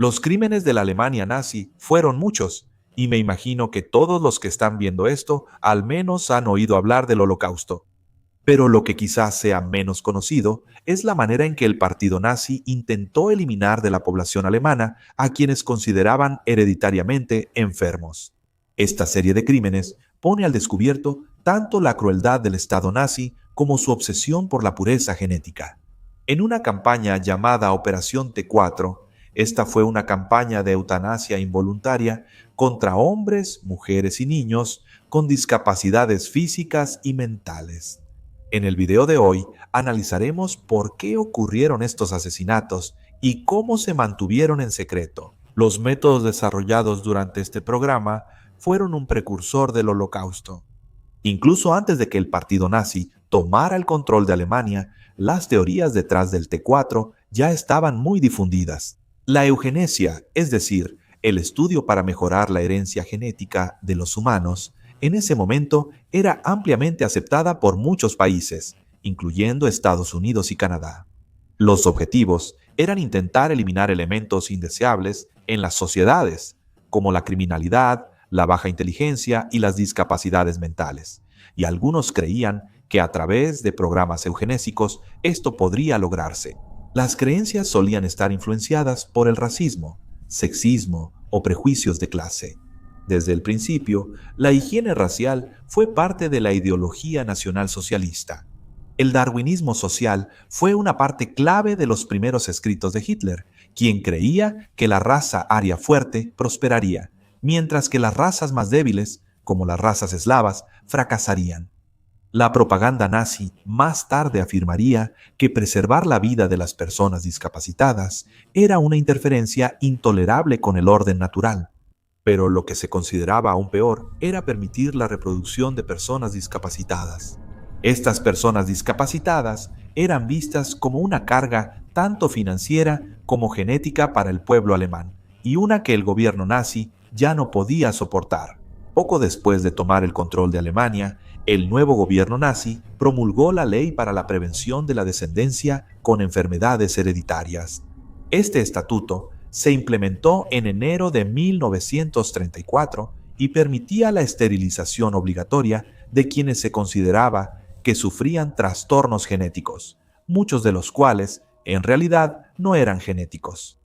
Los crímenes de la Alemania nazi fueron muchos, y me imagino que todos los que están viendo esto al menos han oído hablar del Holocausto. Pero lo que quizás sea menos conocido es la manera en que el partido nazi intentó eliminar de la población alemana a quienes consideraban hereditariamente enfermos. Esta serie de crímenes pone al descubierto tanto la crueldad del Estado nazi como su obsesión por la pureza genética. En una campaña llamada Operación T4, esta fue una campaña de eutanasia involuntaria contra hombres, mujeres y niños con discapacidades físicas y mentales. En el video de hoy analizaremos por qué ocurrieron estos asesinatos y cómo se mantuvieron en secreto. Los métodos desarrollados durante este programa fueron un precursor del Holocausto. Incluso antes de que el partido nazi tomara el control de Alemania, las teorías detrás del T4 ya estaban muy difundidas. La eugenesia, es decir, el estudio para mejorar la herencia genética de los humanos, en ese momento era ampliamente aceptada por muchos países, incluyendo Estados Unidos y Canadá. Los objetivos eran intentar eliminar elementos indeseables en las sociedades, como la criminalidad, la baja inteligencia y las discapacidades mentales, y algunos creían que a través de programas eugenésicos esto podría lograrse. Las creencias solían estar influenciadas por el racismo, sexismo o prejuicios de clase. Desde el principio, la higiene racial fue parte de la ideología nacionalsocialista. El darwinismo social fue una parte clave de los primeros escritos de Hitler, quien creía que la raza aria fuerte prosperaría, mientras que las razas más débiles, como las razas eslavas, fracasarían. La propaganda nazi más tarde afirmaría que preservar la vida de las personas discapacitadas era una interferencia intolerable con el orden natural. Pero lo que se consideraba aún peor era permitir la reproducción de personas discapacitadas. Estas personas discapacitadas eran vistas como una carga tanto financiera como genética para el pueblo alemán, y una que el gobierno nazi ya no podía soportar. Poco después de tomar el control de Alemania, el nuevo gobierno nazi promulgó la Ley para la Prevención de la Descendencia con Enfermedades Hereditarias. Este estatuto se implementó en enero de 1934 y permitía la esterilización obligatoria de quienes se consideraba que sufrían trastornos genéticos, muchos de los cuales en realidad no eran genéticos.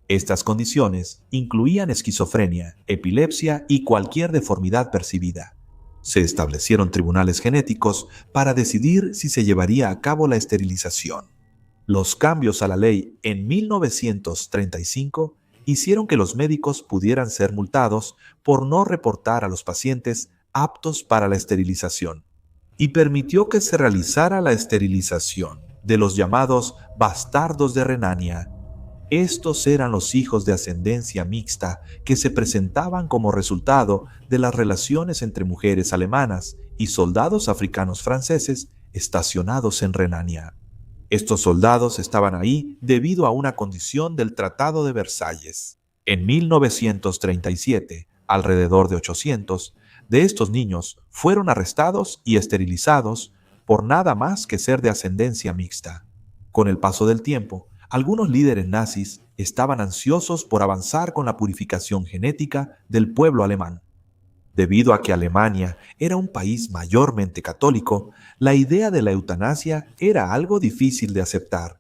Estas condiciones incluían esquizofrenia, epilepsia y cualquier deformidad percibida. Se establecieron tribunales genéticos para decidir si se llevaría a cabo la esterilización. Los cambios a la ley en 1935 hicieron que los médicos pudieran ser multados por no reportar a los pacientes aptos para la esterilización, y permitió que se realizara la esterilización de los llamados bastardos de Renania. Estos eran los hijos de ascendencia mixta que se presentaban como resultado de las relaciones entre mujeres alemanas y soldados africanos franceses estacionados en Renania. Estos soldados estaban ahí debido a una condición del Tratado de Versalles. En 1937, alrededor de 800 de estos niños fueron arrestados y esterilizados por nada más que ser de ascendencia mixta. Con el paso del tiempo, algunos líderes nazis estaban ansiosos por avanzar con la purificación genética del pueblo alemán. Debido a que Alemania era un país mayormente católico, la idea de la eutanasia era algo difícil de aceptar.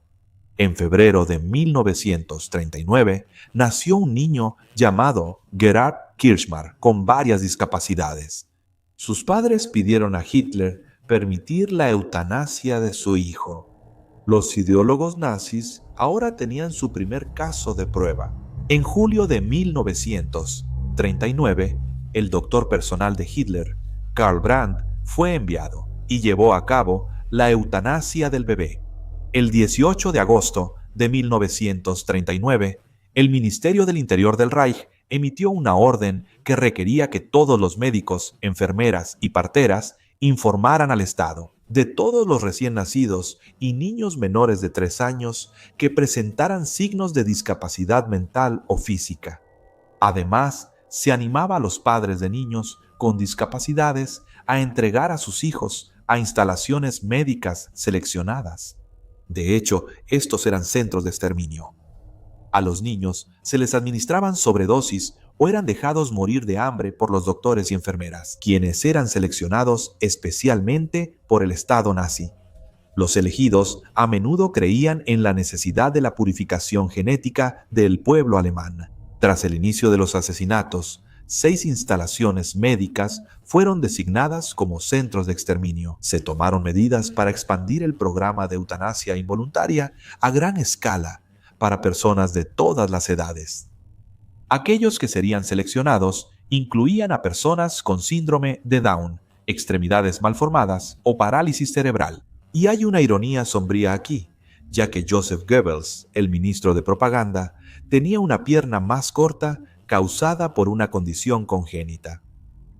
En febrero de 1939 nació un niño llamado Gerhard Kirchmar con varias discapacidades. Sus padres pidieron a Hitler permitir la eutanasia de su hijo. Los ideólogos nazis ahora tenían su primer caso de prueba. En julio de 1939, el doctor personal de Hitler, Karl Brandt, fue enviado y llevó a cabo la eutanasia del bebé. El 18 de agosto de 1939, el Ministerio del Interior del Reich emitió una orden que requería que todos los médicos, enfermeras y parteras informaran al Estado de todos los recién nacidos y niños menores de 3 años que presentaran signos de discapacidad mental o física. Además, se animaba a los padres de niños con discapacidades a entregar a sus hijos a instalaciones médicas seleccionadas. De hecho, estos eran centros de exterminio. A los niños se les administraban sobredosis o eran dejados morir de hambre por los doctores y enfermeras, quienes eran seleccionados especialmente por el Estado nazi. Los elegidos a menudo creían en la necesidad de la purificación genética del pueblo alemán. Tras el inicio de los asesinatos, 6 instalaciones médicas fueron designadas como centros de exterminio. Se tomaron medidas para expandir el programa de eutanasia involuntaria a gran escala para personas de todas las edades. Aquellos que serían seleccionados incluían a personas con síndrome de Down, extremidades malformadas o parálisis cerebral. Y hay una ironía sombría aquí, ya que Joseph Goebbels, el ministro de propaganda, tenía una pierna más corta causada por una condición congénita.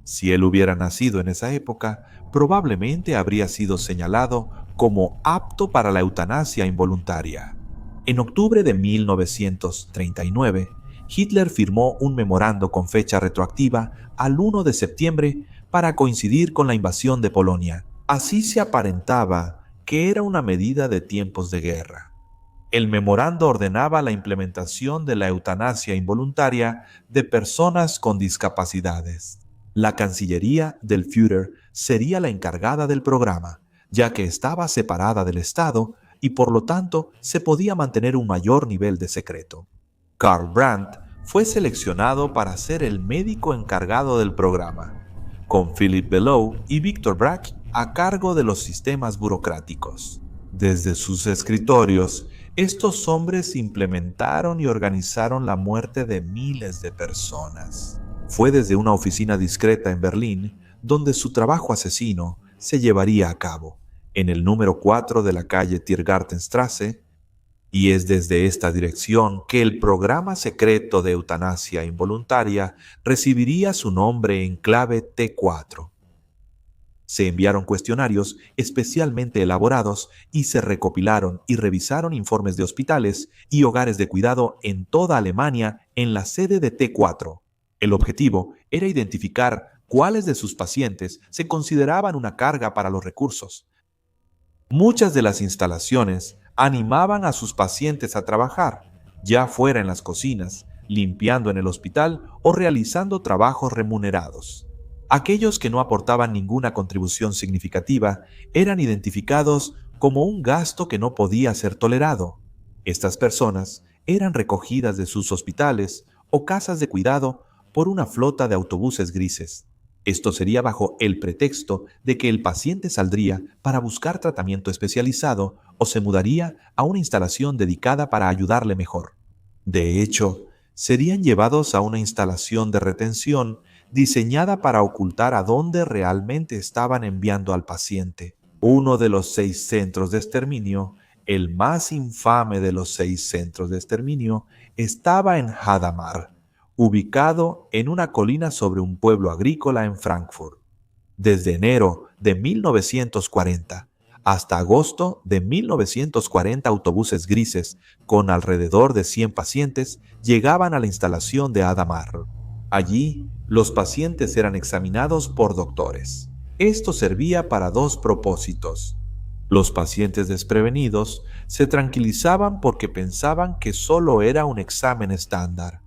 Si él hubiera nacido en esa época, probablemente habría sido señalado como apto para la eutanasia involuntaria. En octubre de 1939, Hitler firmó un memorando con fecha retroactiva al 1 de septiembre para coincidir con la invasión de Polonia. Así se aparentaba que era una medida de tiempos de guerra. El memorando ordenaba la implementación de la eutanasia involuntaria de personas con discapacidades. La Cancillería del Führer sería la encargada del programa, ya que estaba separada del Estado y por lo tanto se podía mantener un mayor nivel de secreto. Karl Brandt fue seleccionado para ser el médico encargado del programa, con Philip Below y Victor Brack a cargo de los sistemas burocráticos. Desde sus escritorios, estos hombres implementaron y organizaron la muerte de miles de personas. Fue desde una oficina discreta en Berlín donde su trabajo asesino se llevaría a cabo, en el número 4 de la calle Tiergartenstraße, y es desde esta dirección que el programa secreto de eutanasia involuntaria recibiría su nombre en clave T4. Se enviaron cuestionarios especialmente elaborados y se recopilaron y revisaron informes de hospitales y hogares de cuidado en toda Alemania en la sede de T4. El objetivo era identificar cuáles de sus pacientes se consideraban una carga para los recursos. Muchas de las instalaciones animaban a sus pacientes a trabajar, ya fuera en las cocinas, limpiando en el hospital o realizando trabajos remunerados. Aquellos que no aportaban ninguna contribución significativa eran identificados como un gasto que no podía ser tolerado. Estas personas eran recogidas de sus hospitales o casas de cuidado por una flota de autobuses grises. Esto sería bajo el pretexto de que el paciente saldría para buscar tratamiento especializado o se mudaría a una instalación dedicada para ayudarle mejor. De hecho, serían llevados a una instalación de retención diseñada para ocultar a dónde realmente estaban enviando al paciente. Uno de los 6 centros de exterminio, el más infame de los 6 centros de exterminio, estaba en Hadamar, ubicado en una colina sobre un pueblo agrícola en Frankfurt. Desde enero de 1940 hasta agosto de 1940, autobuses grises con alrededor de 100 pacientes llegaban a la instalación de Hadamar. Allí, los pacientes eran examinados por doctores. Esto servía para 2 propósitos. Los pacientes desprevenidos se tranquilizaban porque pensaban que solo era un examen estándar.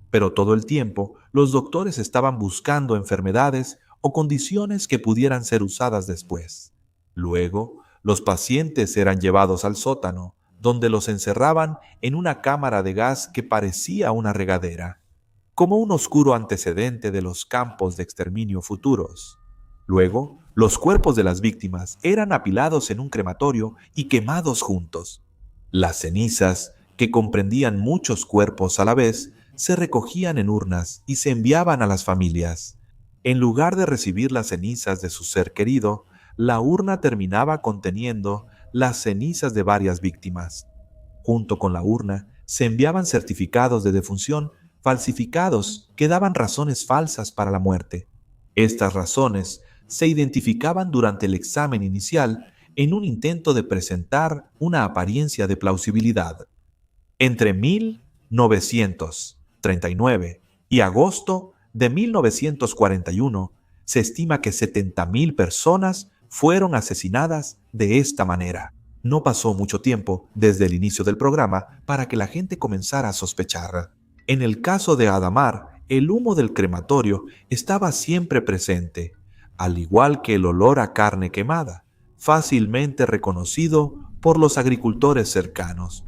Pero todo el tiempo, los doctores estaban buscando enfermedades o condiciones que pudieran ser usadas después. Luego, los pacientes eran llevados al sótano, donde los encerraban en una cámara de gas que parecía una regadera, como un oscuro antecedente de los campos de exterminio futuros. Luego, los cuerpos de las víctimas eran apilados en un crematorio y quemados juntos. Las cenizas, que comprendían muchos cuerpos a la vez, se recogían en urnas y se enviaban a las familias. En lugar de recibir las cenizas de su ser querido, la urna terminaba conteniendo las cenizas de varias víctimas. Junto con la urna, se enviaban certificados de defunción falsificados que daban razones falsas para la muerte. Estas razones se identificaban durante el examen inicial en un intento de presentar una apariencia de plausibilidad. Entre 1939 y agosto de 1941, se estima que 70,000 personas fueron asesinadas de esta manera. No pasó mucho tiempo desde el inicio del programa para que la gente comenzara a sospechar. En el caso de Adamar, el humo del crematorio estaba siempre presente, al igual que el olor a carne quemada, fácilmente reconocido por los agricultores cercanos.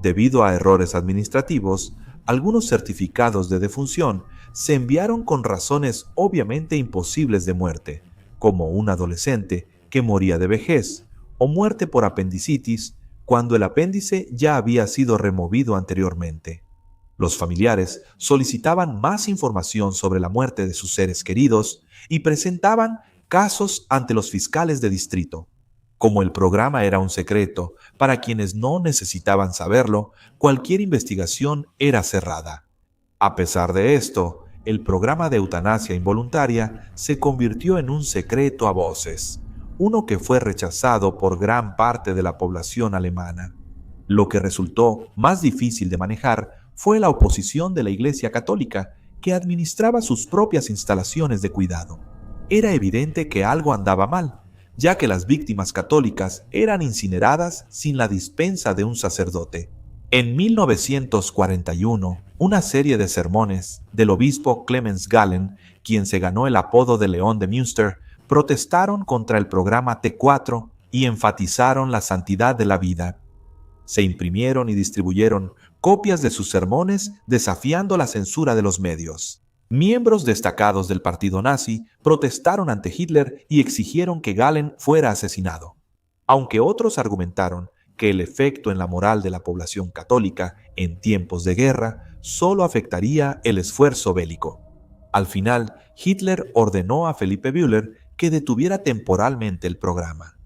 Debido a errores administrativos, algunos certificados de defunción se enviaron con razones obviamente imposibles de muerte, como un adolescente que moría de vejez o muerte por apendicitis cuando el apéndice ya había sido removido anteriormente. Los familiares solicitaban más información sobre la muerte de sus seres queridos y presentaban casos ante los fiscales de distrito. Como el programa era un secreto para quienes no necesitaban saberlo, cualquier investigación era cerrada. A pesar de esto, el programa de eutanasia involuntaria se convirtió en un secreto a voces, uno que fue rechazado por gran parte de la población alemana. Lo que resultó más difícil de manejar fue la oposición de la Iglesia Católica, que administraba sus propias instalaciones de cuidado. Era evidente que algo andaba mal, ya que las víctimas católicas eran incineradas sin la dispensa de un sacerdote. En 1941, una serie de sermones del obispo Clemens Galen, quien se ganó el apodo de León de Münster, protestaron contra el programa T4 y enfatizaron la santidad de la vida. Se imprimieron y distribuyeron copias de sus sermones desafiando la censura de los medios. Miembros destacados del partido nazi protestaron ante Hitler y exigieron que Galen fuera asesinado, aunque otros argumentaron que el efecto en la moral de la población católica en tiempos de guerra solo afectaría el esfuerzo bélico. Al final, Hitler ordenó a Felipe Bühler que detuviera temporalmente el programa.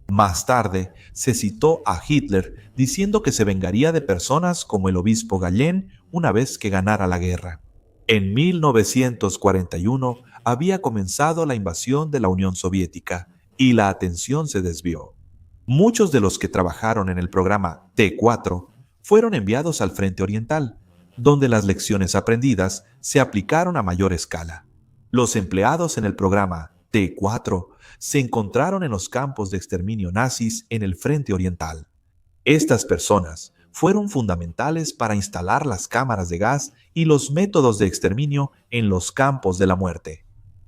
Más tarde, se citó a Hitler diciendo que se vengaría de personas como el obispo Gallen una vez que ganara la guerra. En 1941 había comenzado la invasión de la Unión Soviética y la atención se desvió. Muchos de los que trabajaron en el programa T4 fueron enviados al Frente Oriental, donde las lecciones aprendidas se aplicaron a mayor escala. Los empleados en el programa T4 se encontraron en los campos de exterminio nazis en el Frente Oriental. Estas personas fueron fundamentales para instalar las cámaras de gas y los métodos de exterminio en los campos de la muerte.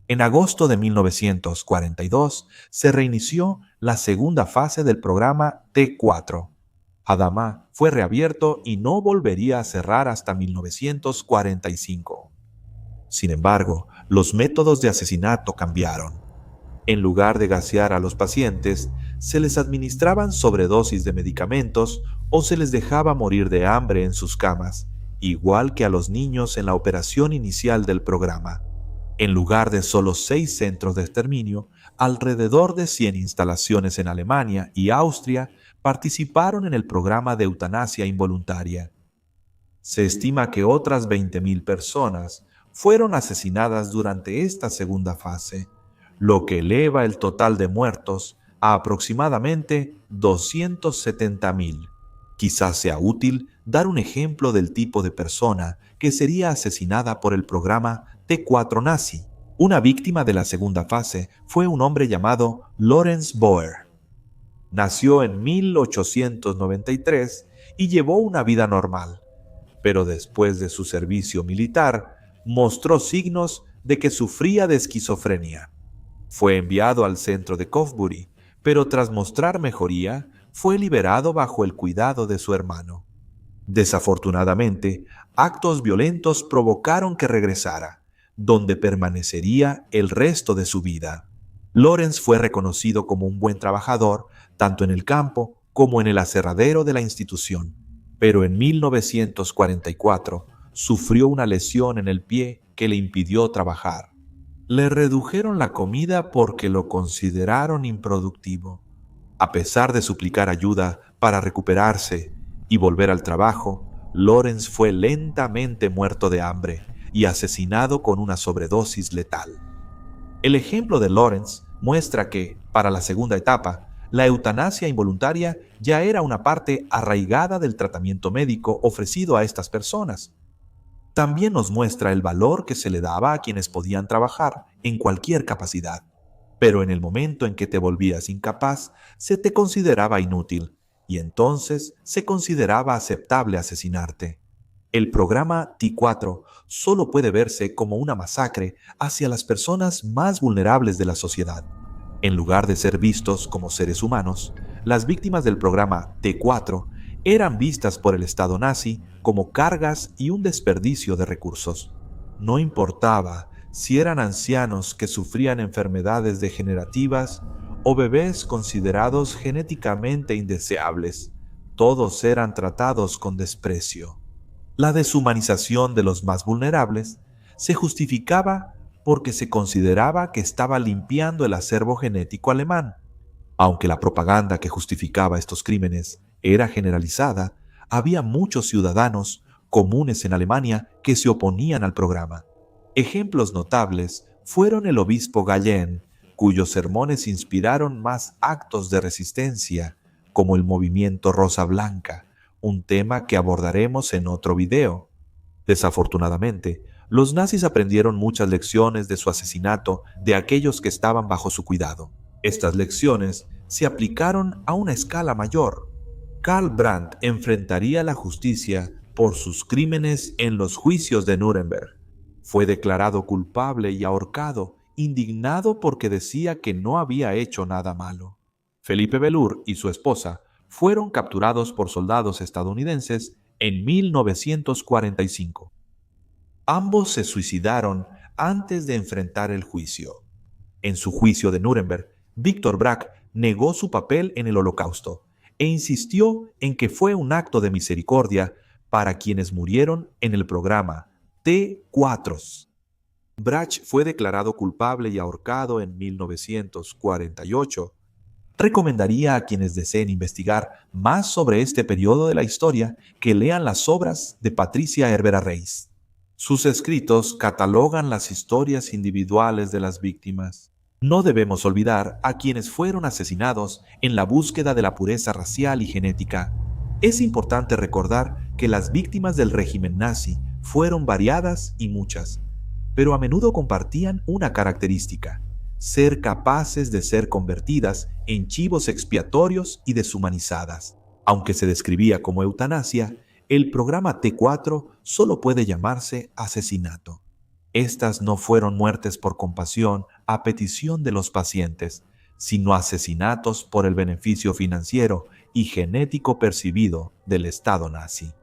En agosto de 1942 se reinició la segunda fase del programa T4. Hadamar fue reabierto y no volvería a cerrar hasta 1945. Sin embargo, los métodos de asesinato cambiaron. En lugar de gasear a los pacientes, se les administraban sobredosis de medicamentos o se les dejaba morir de hambre en sus camas, igual que a los niños en la operación inicial del programa. En lugar de solo 6 centros de exterminio, alrededor de 100 instalaciones en Alemania y Austria participaron en el programa de eutanasia involuntaria. Se estima que otras 20.000 personas fueron asesinadas durante esta segunda fase, lo que eleva el total de muertos a aproximadamente 270.000. Quizás sea útil dar un ejemplo del tipo de persona que sería asesinada por el programa T4 nazi. Una víctima de la segunda fase fue un hombre llamado Lorenz Boer. Nació en 1893 y llevó una vida normal, pero después de su servicio militar mostró signos de que sufría de esquizofrenia. Fue enviado al centro de Kofbury, pero tras mostrar mejoría, fue liberado bajo el cuidado de su hermano. Desafortunadamente, actos violentos provocaron que regresara, donde permanecería el resto de su vida. Lorenz fue reconocido como un buen trabajador, tanto en el campo como en el aserradero de la institución, pero en 1944 sufrió una lesión en el pie que le impidió trabajar. Le redujeron la comida porque lo consideraron improductivo. A pesar de suplicar ayuda para recuperarse y volver al trabajo, Lorenz fue lentamente muerto de hambre y asesinado con una sobredosis letal. El ejemplo de Lorenz muestra que, para la segunda etapa, la eutanasia involuntaria ya era una parte arraigada del tratamiento médico ofrecido a estas personas. También nos muestra el valor que se le daba a quienes podían trabajar en cualquier capacidad, pero en el momento en que te volvías incapaz, se te consideraba inútil y entonces se consideraba aceptable asesinarte. El programa T4 solo puede verse como una masacre hacia las personas más vulnerables de la sociedad. En lugar de ser vistos como seres humanos, las víctimas del programa T4 eran vistas por el Estado nazi como cargas y un desperdicio de recursos. No importaba si eran ancianos que sufrían enfermedades degenerativas o bebés considerados genéticamente indeseables, todos eran tratados con desprecio. La deshumanización de los más vulnerables se justificaba porque se consideraba que estaba limpiando el acervo genético alemán. Aunque la propaganda que justificaba estos crímenes era generalizada, había muchos ciudadanos comunes en Alemania que se oponían al programa. Ejemplos notables fueron el obispo Gallen, cuyos sermones inspiraron más actos de resistencia, como el movimiento Rosa Blanca, un tema que abordaremos en otro video. Desafortunadamente, los nazis aprendieron muchas lecciones de su asesinato de aquellos que estaban bajo su cuidado. Estas lecciones se aplicaron a una escala mayor. Karl Brandt enfrentaría la justicia por sus crímenes en los juicios de Nuremberg. Fue declarado culpable y ahorcado, indignado porque decía que no había hecho nada malo. Felipe Belur y su esposa fueron capturados por soldados estadounidenses en 1945. Ambos se suicidaron antes de enfrentar el juicio. En su juicio de Nuremberg, Víctor Brack negó su papel en el Holocausto e insistió en que fue un acto de misericordia para quienes murieron en el programa T4. Brach fue declarado culpable y ahorcado en 1948. Recomendaría a quienes deseen investigar más sobre este periodo de la historia que lean las obras de Patricia Herbera Reis. Sus escritos catalogan las historias individuales de las víctimas. No debemos olvidar a quienes fueron asesinados en la búsqueda de la pureza racial y genética. Es importante recordar que las víctimas del régimen nazi fueron variadas y muchas, pero a menudo compartían una característica: ser capaces de ser convertidas en chivos expiatorios y deshumanizadas. Aunque se describía como eutanasia, el programa T4 solo puede llamarse asesinato. Estas no fueron muertes por compasión a petición de los pacientes, sino asesinatos por el beneficio financiero y genético percibido del Estado nazi.